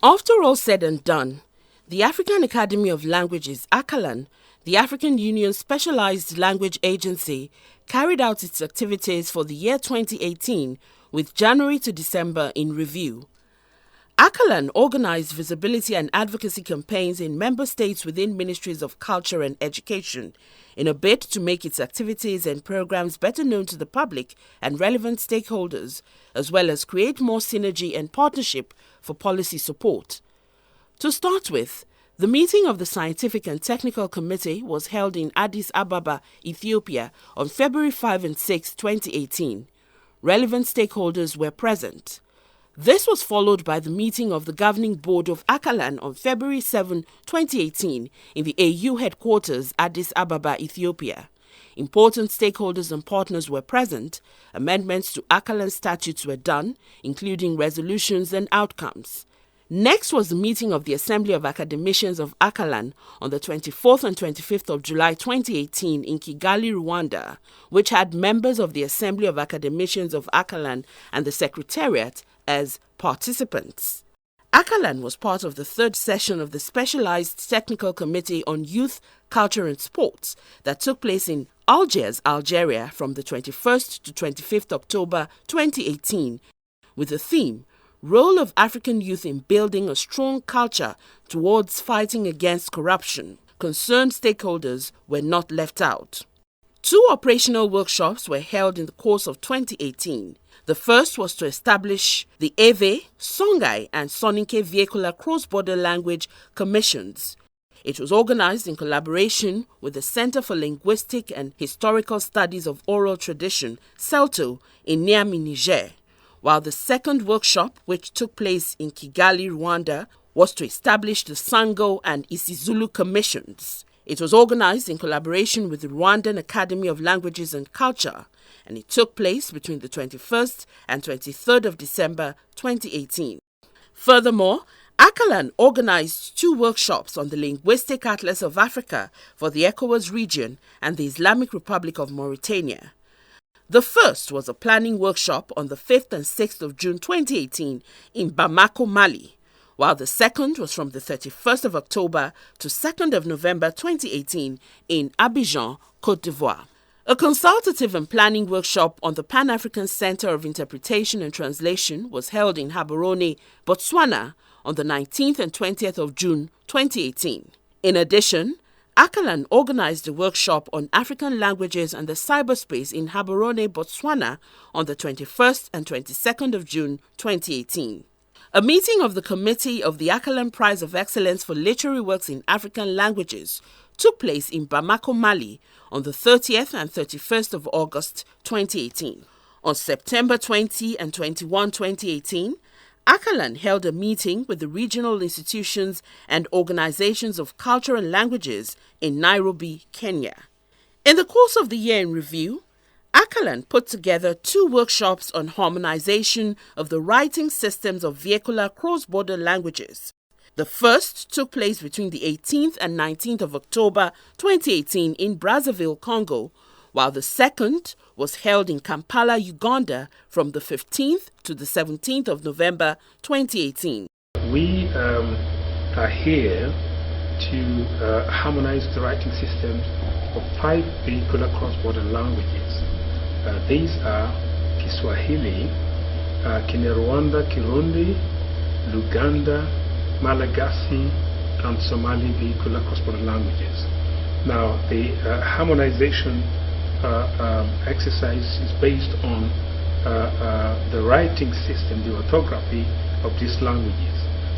After all said and done, the African Academy of Languages, ACALAN, the African Union's specialized language agency, carried out its activities for the year 2018 with January to December in review. ACALAN organized visibility and advocacy campaigns in member states within ministries of culture and education in a bid to make its activities and programs better known to the public and relevant stakeholders, as well as create more synergy and partnership for policy support. To start with, the meeting of the Scientific and Technical Committee was held in Addis Ababa, Ethiopia on February 5 and 6, 2018. Relevant stakeholders were present. This was followed by the meeting of the Governing Board of ACALAN on February 7, 2018 in the AU headquarters, Addis Ababa, Ethiopia. Important stakeholders and partners were present. Amendments to ACALAN statutes were done, including resolutions and outcomes. Next was the meeting of the Assembly of Academicians of ACALAN on the 24th and 25th of July 2018 in Kigali, Rwanda, which had members of the Assembly of Academicians of ACALAN and the Secretariat as participants. ACALAN was part of the third session of the Specialized Technical Committee on Youth, Culture and Sports that took place in Algiers, Algeria from the 21st to 25th October 2018 with the theme Role of African Youth in Building a Strong Culture Towards Fighting Against Corruption. Concerned stakeholders were not left out. 2 operational workshops were held in the course of 2018. The first was to establish the Ewe, Songhai and Soninke Vehicular Cross-Border Language Commissions. It was organized in collaboration with the Center for Linguistic and Historical Studies of Oral Tradition, CELTO, in Niamey, Niger. While the second workshop, which took place in Kigali, Rwanda, was to establish the Sango and Isizulu Commissions. It was organized in collaboration with the Rwandan Academy of Languages and Culture, and it took place between the 21st and 23rd of December 2018. Furthermore, ACALAN organized 2 workshops on the Linguistic Atlas of Africa for the ECOWAS region and the Islamic Republic of Mauritania. The first was a planning workshop on the 5th and 6th of June 2018 in Bamako, Mali, while the second was from the 31st of October to 2nd of November 2018 in Abidjan, Côte d'Ivoire. A consultative and planning workshop on the Pan-African Center of Interpretation and Translation was held in Gaborone, Botswana on the 19th and 20th of June 2018. In addition, ACALAN organized a workshop on African languages and the cyberspace in Gaborone, Botswana on the 21st and 22nd of June 2018. A meeting of the Committee of the ACALAN Prize of Excellence for Literary Works in African Languages took place in Bamako, Mali on the 30th and 31st of August 2018. On September 20 and 21, 2018, ACALAN held a meeting with the regional institutions and organizations of culture and languages in Nairobi, Kenya. In the course of the year in review, ACALAN put together 2 workshops on harmonization of the writing systems of vehicular cross-border languages. The first took place between the 18th and 19th of October 2018 in Brazzaville, Congo, while the second was held in Kampala, Uganda from the 15th to the 17th of November 2018. We are here to harmonize the writing systems of 5 vehicular cross-border languages. These are Kiswahili, Kinyarwanda, Kirundi, Luganda, Malagasy, and Somali vehicular cross-border languages. Now, the harmonization exercise is based on the writing system, the orthography of these languages.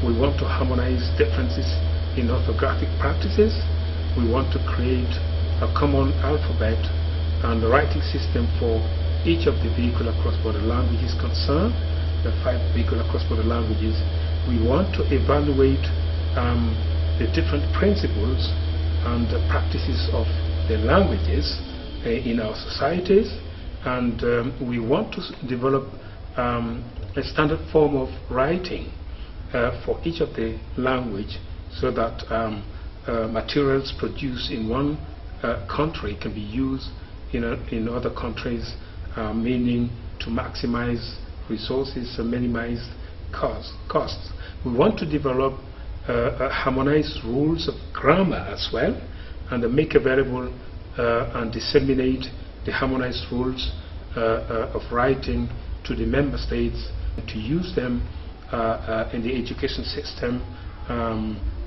We want to harmonize differences in orthographic practices. We want to create a common alphabet and the writing system for each of the vehicular cross-border languages concerned, the 5 vehicular cross-border languages. We want to evaluate the different principles and the practices of the languages in our societies, and we want to develop a standard form of writing for each of the language so that materials produced in one country can be used in other countries, meaning to maximize resources and minimize costs. We want to develop harmonized rules of grammar as well, and make available and disseminate the harmonized rules of writing to the member states, to use them in the education system,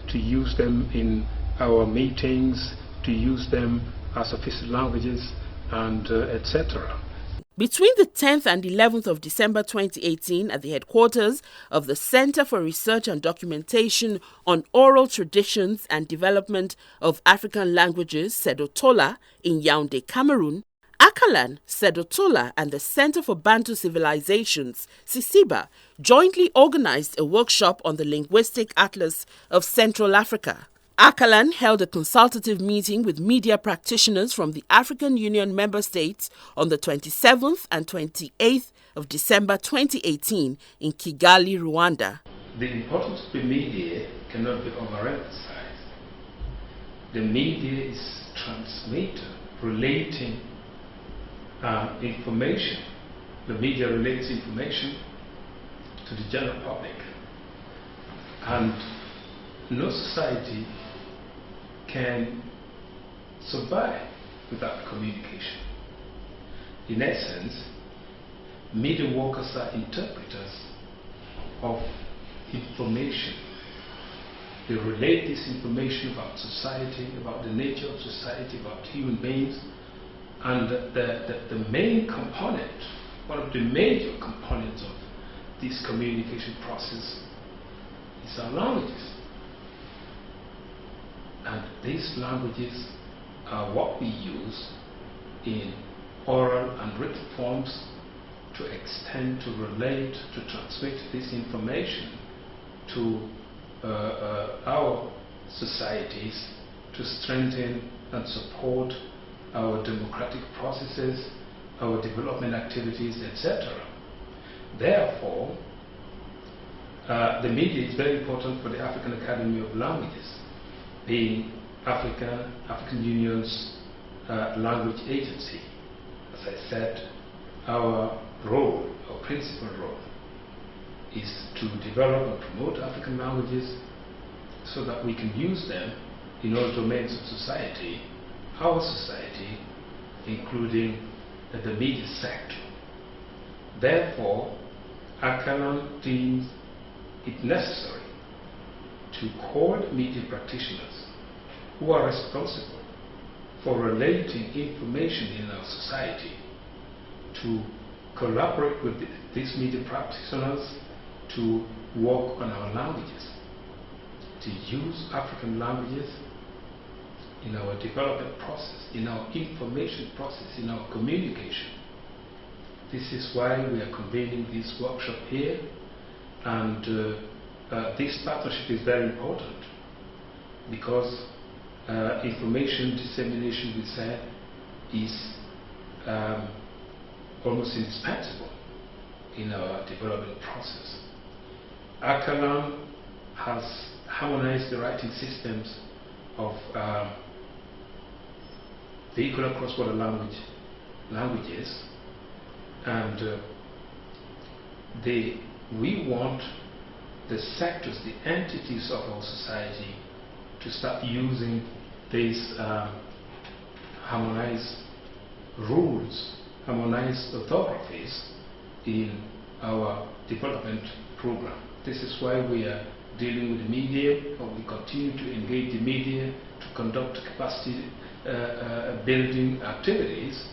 to use them in our meetings, to use them as official languages, and etc. Between the 10th and 11th of December 2018 at the headquarters of the Center for Research and Documentation on Oral Traditions and Development of African Languages, Sedotola, in Yaoundé, Cameroon, ACALAN, Sedotola, and the Center for Bantu Civilizations, CICIBA, jointly organized a workshop on the Linguistic Atlas of Central Africa. ACALAN held a consultative meeting with media practitioners from the African Union member states on the 27th and 28th of December 2018 in Kigali, Rwanda. The importance of the media cannot be overemphasized. The media is transmitter, relating information. The media relates information to the general public. And no society can survive without communication. In essence, media workers are interpreters of information. They relate this information about society, about the nature of society, about human beings, and the main component, one of the major components of this communication process is our languages. And these languages are what we use in oral and written forms to extend, to relate, to transmit this information to our societies, to strengthen and support our democratic processes, our development activities, etc. Therefore, the media is very important for the African Academy of Languages, being African Union's language agency. As I said, our role, our principal role, is to develop and promote African languages so that we can use them in all domains of society, our society, including the media sector. Therefore, ACALAN deems it necessary to call media practitioners who are responsible for relating information in our society to collaborate with these media practitioners to work on our languages, to use African languages in our development process, in our information process, in our communication. This is why we are convening this workshop here, and this partnership is very important because information dissemination, we said, is almost indispensable in our development process. ACALAN has harmonized the writing systems of vehicular cross-border languages, and we want the sectors, the entities of our society to start using these harmonized rules, harmonized orthographies in our development program. This is why we are dealing with the media, or we continue to engage the media to conduct capacity building activities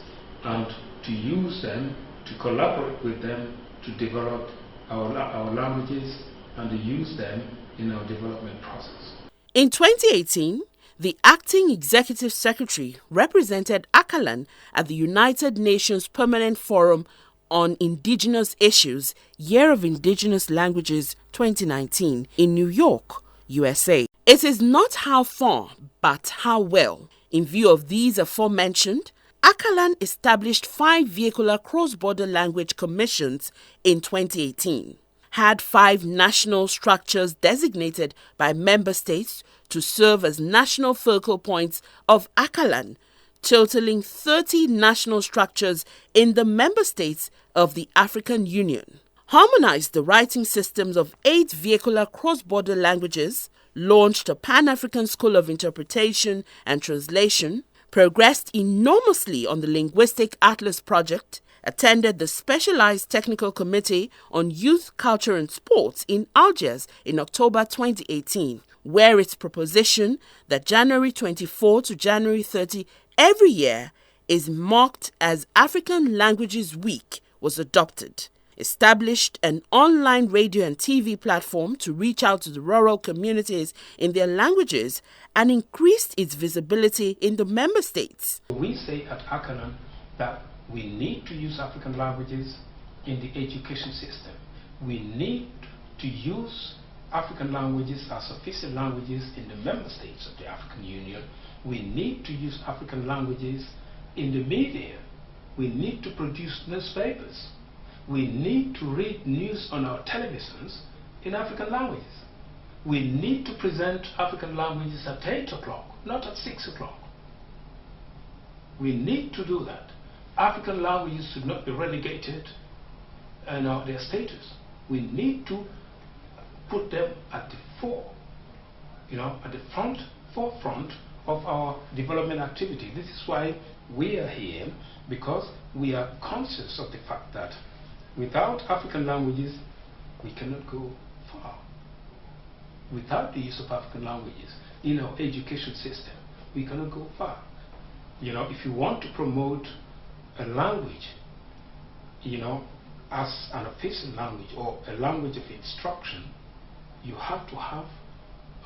and to use them, to collaborate with them to develop our languages and to use them in our development process. In 2018, the acting executive secretary represented ACALAN at the United Nations Permanent Forum on Indigenous Issues, Year of Indigenous Languages 2019 in New York, USA. It is not how far, but how well. In view of these aforementioned, ACALAN established 5 vehicular cross-border language commissions in 2018, had 5 national structures designated by member states to serve as national focal points of ACALAN, totaling 30 national structures in the member states of the African Union. harmonized the writing systems of 8 vehicular cross-border languages, launched a Pan-African School of Interpretation and Translation, progressed enormously on the Linguistic Atlas project, attended the Specialized Technical Committee on Youth, Culture and Sports in Algiers in October 2018, where its proposition that January 24 to January 30 every year is marked as African Languages Week was adopted, established an online radio and TV platform to reach out to the rural communities in their languages, and increased its visibility in the member states. We say at ACALAN that we need to use African languages in the education system. We need to use African languages as official languages in the member states of the African Union. We need to use African languages in the media. We need to produce newspapers. We need to read news on our televisions in African languages. We need to present African languages at 8 o'clock, not at 6 o'clock. We need to do that. African languages should not be relegated in their status. We need to put them at the at the forefront of our development activity. This is why we are here, because we are conscious of the fact that without African languages, we cannot go far. Without the use of African languages in our education system, we cannot go far. If you want to promote a language, as an official language or a language of instruction, you have to have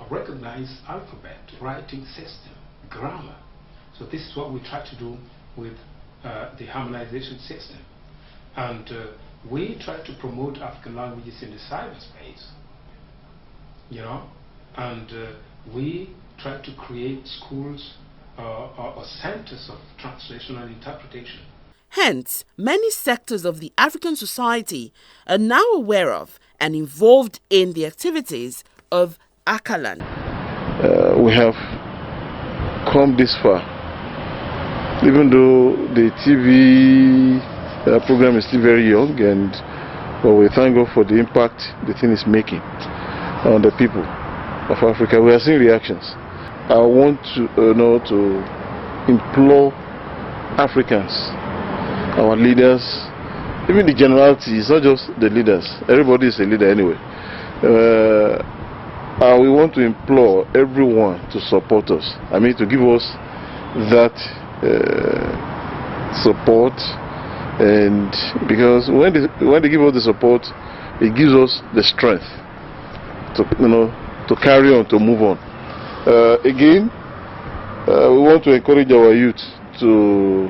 a recognized alphabet, writing system, grammar. So this is what we try to do with the harmonization system. And we try to promote African languages in the cyberspace, and we try to create schools or centers of translation and interpretation. Hence, many sectors of the African society are now aware of and involved in the activities of ACALAN. We have come this far, even though the TV program is still very young, but we thank God for the impact the thing is making on the people of Africa. We are seeing reactions. I want to implore Africans, our leaders, even the generality. It's not just the leaders. Everybody is a leader anyway. We want to implore everyone to support us. To give us that support, and because when they give us the support, it gives us the strength to carry on, to move on. Again, we want to encourage our youth to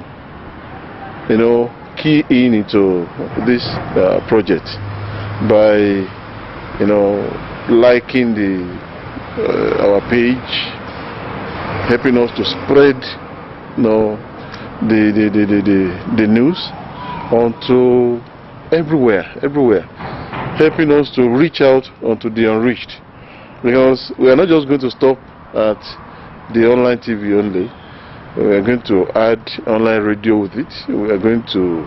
key into this project by liking our page, helping us to spread the news onto everywhere, helping us to reach out onto the unreached, because we are not just going to stop at the online TV only. We are going to add online radio with it. We are going to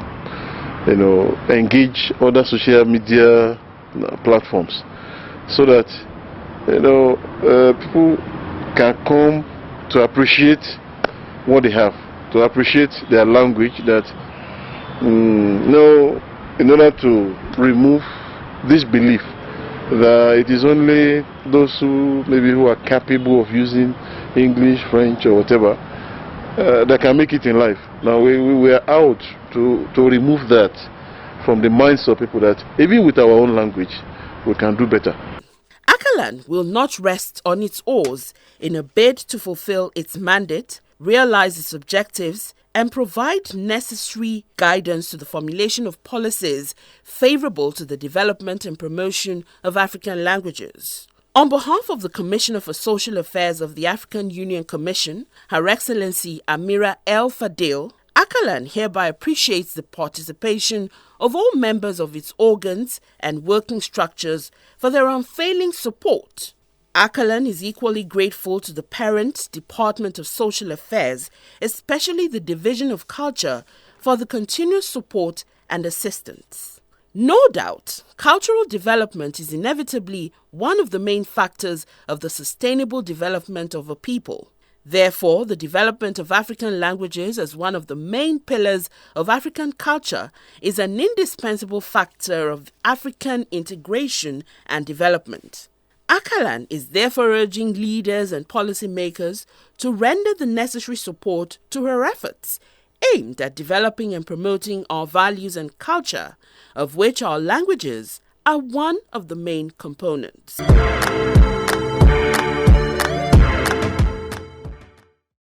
engage other social media platforms, so that people can come to appreciate what they have, to appreciate their language, that in order to remove this belief that it is only those who are capable of using English, French or whatever that can make it in life. Now we are out to remove that from the minds of people, that even with our own language we can do better. ACALAN will not rest on its oars in a bid to fulfill its mandate, realize its objectives, and provide necessary guidance to the formulation of policies favorable to the development and promotion of African languages. On behalf of the Commissioner for Social Affairs of the African Union Commission, Her Excellency Amira El Fadil, ACALAN hereby appreciates the participation of all members of its organs and working structures for their unfailing support. ACALAN is equally grateful to the parent Department of Social Affairs, especially the Division of Culture, for the continuous support and assistance. No doubt, cultural development is inevitably one of the main factors of the sustainable development of a people. Therefore, the development of African languages as one of the main pillars of African culture is an indispensable factor of African integration and development. ACALAN is therefore urging leaders and policymakers to render the necessary support to her efforts, aimed at developing and promoting our values and culture, of which our languages are one of the main components.